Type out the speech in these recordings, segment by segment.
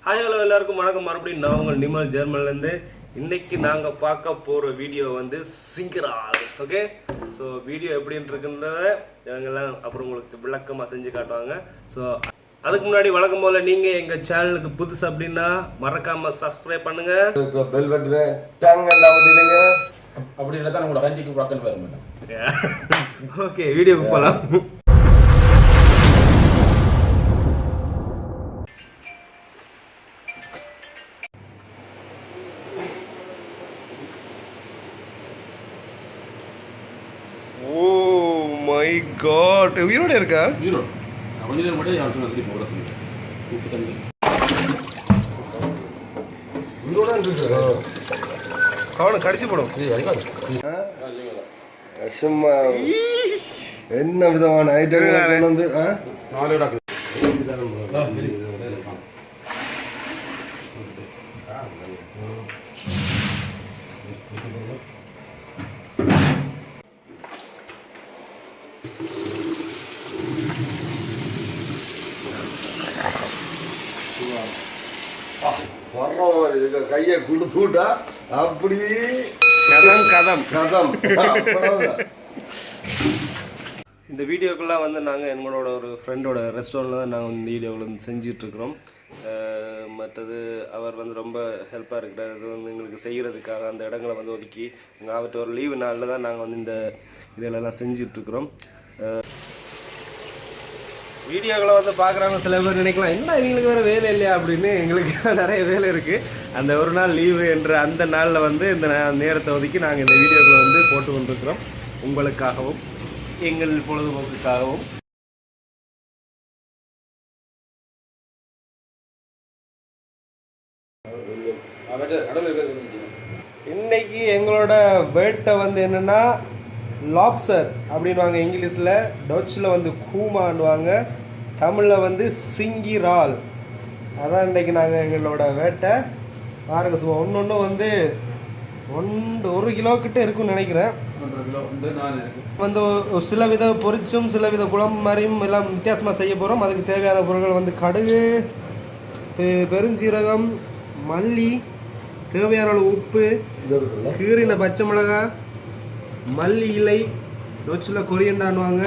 Hi hello எல்லாருக்கும் வணக்கம். மறுபடியும் நான் உங்கள் நிமல் ஜெர்மன்லேருந்து. இன்னைக்கு நாங்கள் பார்க்க போகிற வீடியோ வந்து சிங்கரால். ஓகே, ஸோ வீடியோ எப்படின்னு இருக்குன்றத இவங்கெல்லாம் அப்புறம் உங்களுக்கு விளக்கமாக செஞ்சு காட்டுவாங்க. ஸோ அதுக்கு முன்னாடி வழக்கம் போல் நீங்கள் எங்கள் சேனலுக்கு புதுசு அப்படின்னா மறக்காமல் சப்ஸ்கிரைப் பண்ணுங்கள், பெல் பட்டனை டங் எல்லாம் வந்துடுங்க. அப்படி இல்லை தான் உங்களோட ஹண்டிக்கு ப்ராக்கன் வர மாட்டேன். ஓகே, வீடியோக்கு போகலாம். ஓ மை காட், உயிரோட இருக்கா? உயிரோடு கொஞ்ச நேரம் மட்டும் யாரும் சொன்ன சரி போட உப்பு தண்ணி உயிரோட இருக்கு. அவனை கடிச்சு போடும். சும்மா என்ன விதமான ஐட்டம் வந்து நாலு வர்ற மாதிரி இருக்கு. கையை கொடுத்து விட்டா அப்படி கதம் கதம் கதம். இந்த வீடியோக்கெல்லாம் வந்து நாங்கள் எங்களோட ஒரு ஃப்ரெண்டோட ரெஸ்டாரண்ட்டில் தான் நாங்கள் இந்த வீடியோவில் வந்து செஞ்சிட்ருக்குறோம். மற்றது அவர் வந்து ரொம்ப ஹெல்ப்பாக இருக்கிறார். இது வந்து எங்களுக்கு செய்கிறதுக்காக அந்த இடங்களை வந்து ஒதுக்கி அவர்கிட்ட ஒரு லீவு நாளில் தான் நாங்கள் வந்து இந்த இதெல்லாம் செஞ்சிட்ருக்குறோம். வீடியோக்களை வந்து பார்க்குறாங்க சில பேர் நினைக்கலாம், என்ன இவங்களுக்கு வேறு வேலை இல்லையா அப்படின்னு. எங்களுக்கு நிறைய வேலை இருக்குது. அந்த ஒரு நாள் லீவு என்ற அந்த நாளில் வந்து இந்த நேரத்தை ஒதுக்கி நாங்கள் இந்த வீடியோக்களை வந்து போட்டு கொண்டிருக்கிறோம், உங்களுக்காகவும் எங்கள் பொழுதுபோக்குக்காகவும். இன்னைக்கு எங்களோட வேட்டை வந்து என்னென்னா லாப்சர் அப்படின்வாங்க இங்கிலீஷில், டச்சுல வந்து கூமான்வாங்க, தமிழில் வந்து சிங்கிரால். அதான் இன்றைக்கி நாங்கள் எங்களோட வேட்டை பாருங்க. சும்மா ஒன்று வந்து 1 கிலோக்கிட்ட இருக்குன்னு நினைக்கிறேன். வந்து சில வித பொரிச்சும் சில வித குழம்பு மாதிரியும் எல்லாம் வித்தியாசமாக செய்ய போகிறோம். அதுக்கு தேவையான பொருட்கள் வந்து கடுகு, பெருஞ்சீரகம், மல்லி, தேவையான அளவு உப்பு, கீறின பச்சை மிளகாய், மல்லி இலை, டொச்சில் கொரியண்டான்வாங்க,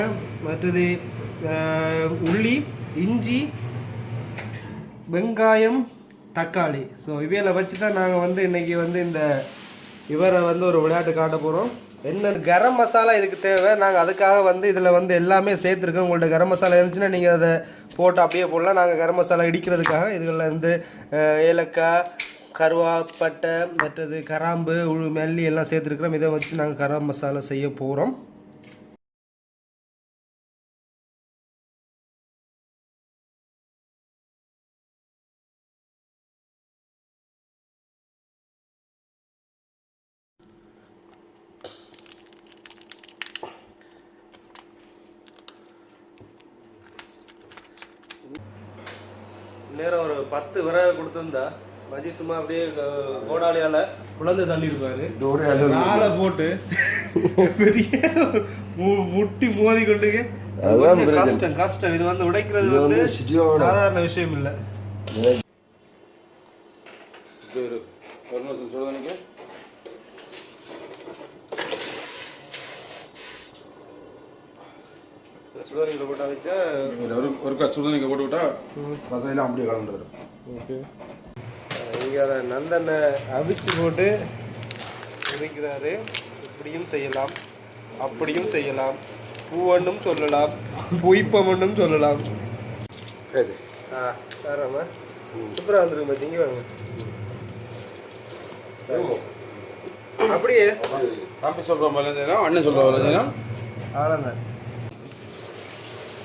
மற்றது உள்ளி, இஞ்சி, வெங்காயம், தக்காளி. ஸோ இவையில வச்சு தான் நாங்கள் வந்து இன்றைக்கி வந்து இந்த இவரை வந்து ஒரு விளையாட்டு காட்ட போகிறோம். என்ன கரம் மசாலா இதுக்கு தேவை. நாங்கள் அதுக்காக வந்து இதில் வந்து எல்லாமே சேர்த்துருக்கோம். உங்கள்கிட்ட கரம் மசாலா இருந்துச்சுன்னா நீங்கள் அதை போட்டு அப்படியே போடலாம். நாங்கள் கரம் மசாலா இடிக்கிறதுக்காக இதுகளில் வந்து ஏலக்காய், கருவாப்பட்டை, மற்றது கராம்பு, மல்லி எல்லாம் சேர்த்துருக்குறோம். இதை வச்சு நாங்கள் கரம் மசாலா செய்ய போகிறோம். நேரம் ஒரு 10 விறகு கொடுத்துருந்தா மஜி சும்மா அப்படியே கோடாலியால குழந்தை தள்ளி இருப்பாரு. நாளை போட்டு பெரிய முட்டி மோதி கொண்டு கஷ்டம் கஷ்டம். இது வந்து உடைக்கிறது வந்து சாதாரண விஷயம் இல்லை. சுடுதண்ணியில் போட்டா வச்சா ஒரு சுடுதண்ணிக்கு போட்டு விட்டா ரசையெல்லாம் அப்படியே கலந்துடும். ஓகே, இங்கே அதை நந்தனை அவிச்சு போட்டு இருக்கிறாரு. இப்படியும் செய்யலாம், அப்படியும் செய்யலாம், பூவண்ணும் சொல்லலாம், பொய்ப்பமண்ணும் சொல்லலாம். சரி சாராமா சூப்பராக வந்துருக்கு மச்சி. இங்கே வாங்க. அப்படியே தம்பி சொல்கிற மாதிரி செய்யலாம், அண்ணன் சொல்கிற மாதிரி செய்யலாம். அவ்வளோதான்.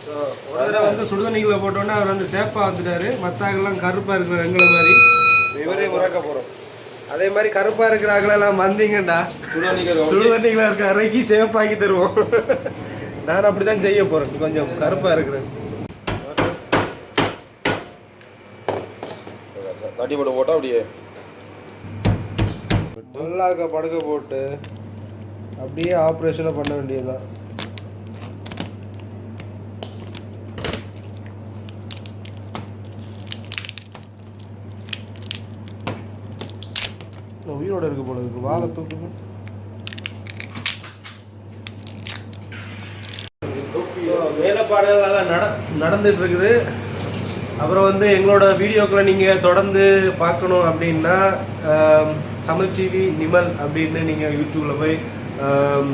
ஸோ ஒரு தடவை வந்து சுடுதண்ணிகளை போட்டோன்னே அவர் வந்து சேப்பாக வந்துட்டார். மற்றாக்கெல்லாம் கருப்பாக இருக்கிற எங்களை மாதிரி இவரே உறக்க போகிறோம். அதே மாதிரி கருப்பாக இருக்கிற ஆக்களெல்லாம் வந்தீங்கண்டா சுடுதண்ணிகளை இருக்க அறைக்கி சேப்பாக்கி தருவோம். நான் அப்படி தான் செய்ய போகிறேன். கொஞ்சம் கருப்பாக இருக்கிறேன். தட்டி போட்டு போட்டால் அப்படியே நல்லாக்க படுக்க போட்டு அப்படியே ஆப்ரேஷனை பண்ண வேண்டியதுதான். உயிரோட இருக்கு போல இருக்கு. வாழை தூக்குது. வேலைப்பாடுகள் நடந்துட்டு இருக்குது. அப்புறம் வந்து எங்களோட வீடியோக்களை நீங்கள் தொடர்ந்து பார்க்கணும் அப்படின்னா தமிழ் டிவி நிமல் அப்படின்னு நீங்கள் யூடியூப்பில் போய்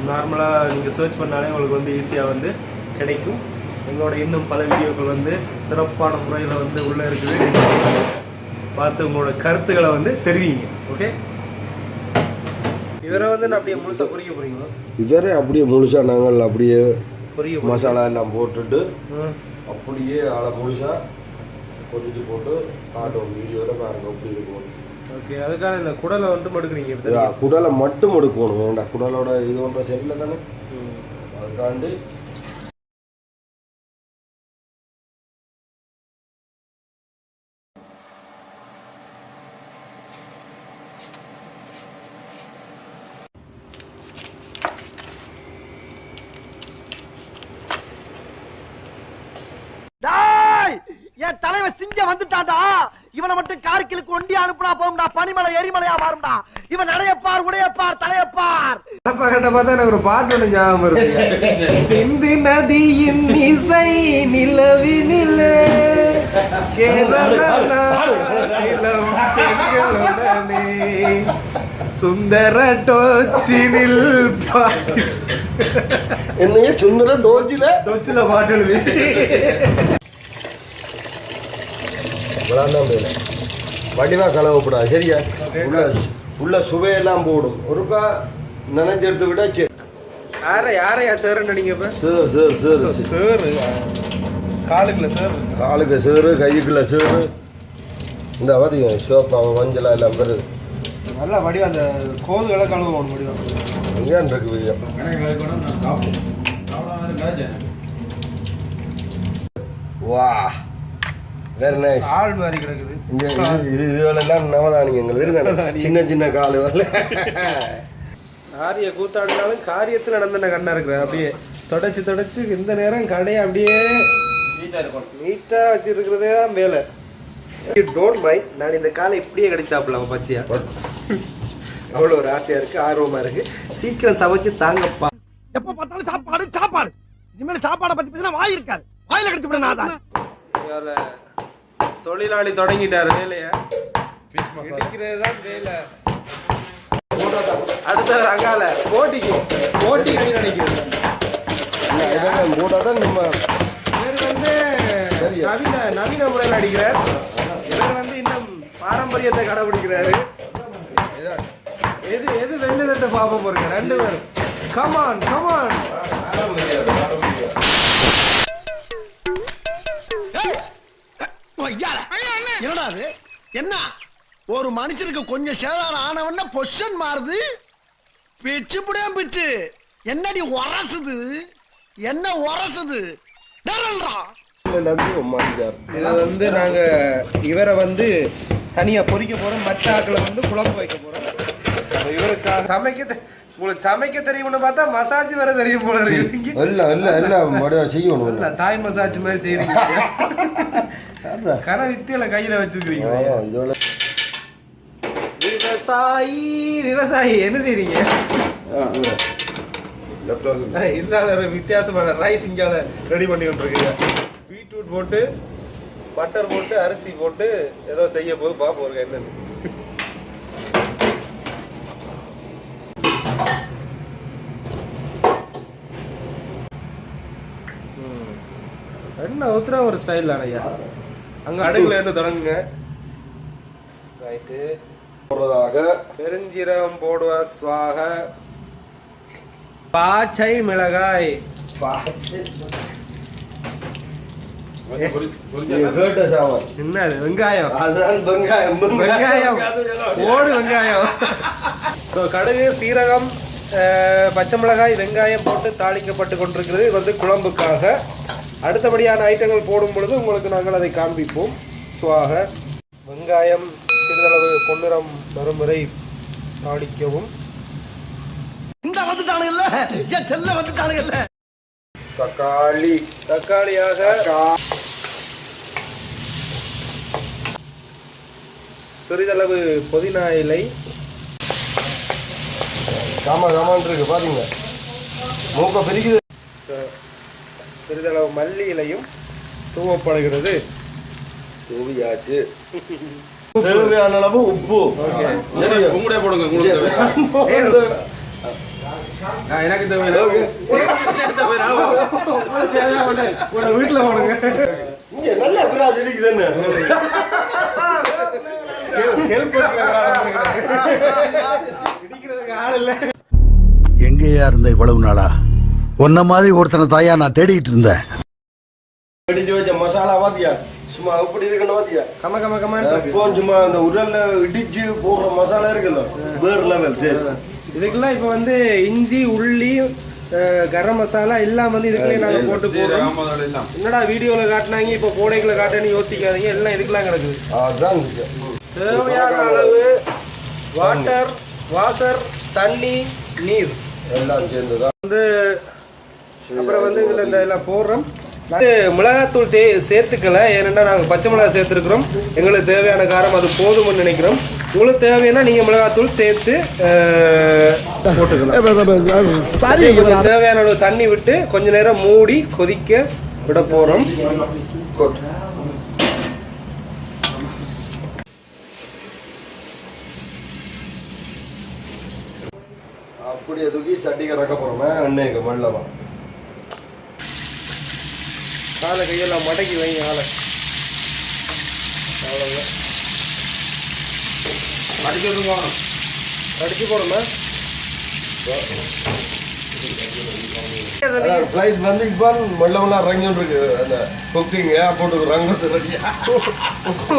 நார்மலாக நீங்கள் சர்ச் பண்ணாலே உங்களுக்கு வந்து ஈஸியாக வந்து கிடைக்கும். எங்களோட இன்னும் பல வீடியோக்கள் வந்து சிறப்பான முறையில் வந்து உள்ளே இருக்குது. பார்த்து உங்களோட கருத்துக்களை வந்து தெரிவிங்க. ஓகே, இவரை வந்து நான் அப்படியே முழுசாக பொரிக்க போகிறீங்களா? இவரே அப்படியே முழுசா நாங்கள் அப்படியே பொரிக்க மசாலா எல்லாம் போட்டுட்டு அப்படியே அதை முழுசா பொரிச்சு போட்டு காட்டும் வீடியோவில் பாருங்க அப்படி இருக்கும். ஓகே, அதுக்கான இந்த குடலை வந்து மடுக்குறீங்க. குடலை மட்டும் எடுக்கணும். வேண்டா குடலோட இது ஒன்ற சரியில்லை தானே, அதுக்காண்டி என் தலைவன் சிங்க வந்துட்டான்டா. இவனை மட்டும் கார்கிலுக்கு ஒண்டி அனுப்புனா போகும்டா. பனிமலை எரிமலையா மாறும்டா. இவன் நடையப்பார் உடையப்பார் தலையப்பார். பார்த்தா எனக்கு ஒரு பாட்டு ஒன்று ஞாபகம் வருது. சிந்து நதியின் இசை நிலவினிலே சுந்தர டோச்சினில் என்னைய சுந்தர டோச்சில பாட்டு எழுதி வடிவா கலவப்படாது. சரியா? உள்ள சுவையெல்லாம் போடும். ஒருக்கா நினைச்சு எடுத்து விட்டா சரி. யாரையா சேருன்னு நினைங்க. சேரு காலுக்குள்ள சேரு, காலுக்கு சேரு, கைக்குள்ள சேரு. இந்த பார்த்தீங்க சோப்பா மஞ்சளா எல்லாம் பெருது. நல்லா வடிவா அந்த கோதுகளை கழுவணும். வடிவா ஏன் இருக்கு வீடியோ. வா வெரி நைஸ். ஆள் மாதிரி கிடக்குது. இதுவெல்லாம் நவதானியங்கள் இருந்தாங்க. சின்ன சின்ன காலு வரல. ஆரிய கூத்தாடினாலும் காரியத்தில் நடந்த கண்ணா இருக்கிற அப்படியே தொடச்சு இந்த நேரம் கடையை அப்படியே நீட்டா வச்சிருக்கிறதே தான் வேலை. டோன்ட் மைண்ட், நான் இந்த காலை இப்படியே கிடைச்சாப்பிடலாம் பச்சையா. அவ்வளோ ஒரு ஆசையா இருக்கு, ஆர்வமா இருக்கு. சீக்கிரம் சமைச்சு தாங்கப்பா. எப்ப பார்த்தாலும் சாப்பாடு சாப்பாடு. இனிமேல் சாப்பாடை பத்தி பேசினா வாய் இருக்காது. வாயில கடிச்சு விட நான் தொழிலாளி தொடங்கிட்டாரு வேலைய. இடிக்கிறது தான் வேலை. அடுத்த அங்கால போட்டி நினைக்கிறது போட்டாதான் நம்ம இவர் வந்து நவீன முறையில் அடிக்கிறார். இவர் வந்து இன்னும் பாரம்பரியத்தை கடைபிடிக்கிறாரு. எது வெள்ளதட்ட பாப்ப போறீங்க ரெண்டு பேரும். கமான் என்னடா அது? என்ன ஒரு மனுஷனுக்கு கொஞ்சம் சேதாரம் ஆனவன பொசிஷன் மாறுது. பிச்சு புடியா பிச்சு. என்னடி உரசுது? என்ன உரசுது? இதை வந்து நாங்க இவரை வந்து தனியா பொரிக்க போறோம். மற்ற ஆக்களை வந்து குழம்பு வைக்க போறோம். இவருக்காக உங்களுக்கு சமைக்க தெரியும்னு பார்த்தா மசாஜ் வேற தெரியும் போல இருக்கு. செய்யணும். தாய் மசாஜ் மாதிரி செய்யறீங்க. கன வித்தியில கையில வச்சிருக்கீங்க. விவசாயி என்ன செய்றீங்க? இந்தால ஒரு வித்தியாசமான ரைஸ் இங்கால ரெடி பண்ணி கொண்டிருக்கீங்க. பீட்ரூட் போட்டு பட்டர் போட்டு அரிசி போட்டு ஏதோ செய்ய போது பாப்போம் என்னன்னு. என்ன ஊத்துறா ஒரு ஸ்டைல் ஐயா. அங்க அடுக்குல இருந்து தொடங்குங்க. ரைட்டு. போடுறதாக பெருஞ்சீரகம் போடுவா சுவாக. பாச்சை மிளகாய். என்ன வெங்காயம்? அதுதான் வெங்காயம். ஓடு வெங்காயம். ஸோ கடுகு, சீரகம், பச்சை மிளகாய், வெங்காயம் போட்டு தாளிக்கப்பட்டு கொண்டிருக்கிறது. இது வந்து குழம்புக்காக. அடுத்தபடியான ஐட்டங்கள் போடும் பொழுது உங்களுக்கு நாங்கள் அதை காண்பிப்போம். சுவாக வெங்காயம் சிறிதளவு பொன்னிறம் வரும் வரை தாளிக்கவும். இந்த வந்துட்டானுங்கல்ல, என் செல்ல வந்துட்டானுங்கல்ல. தக்காளியாக சிறிதளவு புதினா இலை, காமான் இருக்கு பாத்தீங்க, மூக்க பிரிக்குது. சிறிதளவு மல்லி இலையும் தூவப்படுகிறது. தூவியாச்சு. தேவையான அளவு உப்பு. உங்களுடைய போடுங்க, உங்களுக்கு எனக்கு தேவையான வீட்டுல போடுங்க. இங்க நல்ல பிராஜ் இருக்குதுன்னு இடிக்கிறதுக்கு ஆள் இல்ல. எங்கேயா இருந்த இவ்வளவு நாளா? உன்ன மாதிரி ஒருத்தனை தாயா நான் தேடிட்டு இருந்தேன். அடிச்சு வச்ச மசாலா பாத்தியா, சும்மா எப்படி இருக்குன்னு பாத்தியா, கம கம கம சும்மா அந்த உரல்ல இடிச்சு போடுற மசாலா இருக்குல்ல, வேற லெவல் டேஸ்ட். இதுக்கெல்லாம் இப்போ வந்து இஞ்சி, உள்ளி, கரம் மசாலா எல்லாம் வந்து இதுக்குள்ளே நாங்கள் போட்டு போடுறோம். என்னடா வீடியோவில் காட்டினாங்க இப்போ போடைக்குள்ள காட்டுன்னு யோசிக்காதீங்க, எல்லாம் இதுக்கெல்லாம் கிடக்குது. அதுதான் தேவையான அளவு வாட்டர், வாசர், தண்ணி, நீர் எல்லாம் சேர்ந்துதான் வந்து. அப்புறம் வந்து இதில் இந்த எல்லாம் போடுறோம். மிளகாத்தூள் சேர்த்துக்கல, ஏன்னா நாங்கள் பச்சை மிளகாய் சேர்த்துருக்குறோம். எங்களுக்கு தேவையான காரம் அது போதும்னு நினைக்கிறோம். உங்களுக்கு தேவைன்னா நீங்கள் மிளகாத்தூள் சேர்த்து போட்டுக்கலாம். தேவையான அளவு தண்ணி விட்டு கொஞ்ச நேரம் மூடி கொதிக்க விட போகிறோம். அப்படியே தூக்கி சட்டிக்கு ரக்க போறோமே அன்னைக்கு மல்லவா. காலை கையெல்லாம் மடக்கி வைங்க ஆளை. அவ்வளோதான், அடிச்சு போடுமா. ஃப்ளைட் வந்து இப்போ மல்லவெல்லாம் ரங்கி இருக்கு, அந்த குக்கிங் ஏர்போர்ட்டுக்கு ரங்கத்து ஓ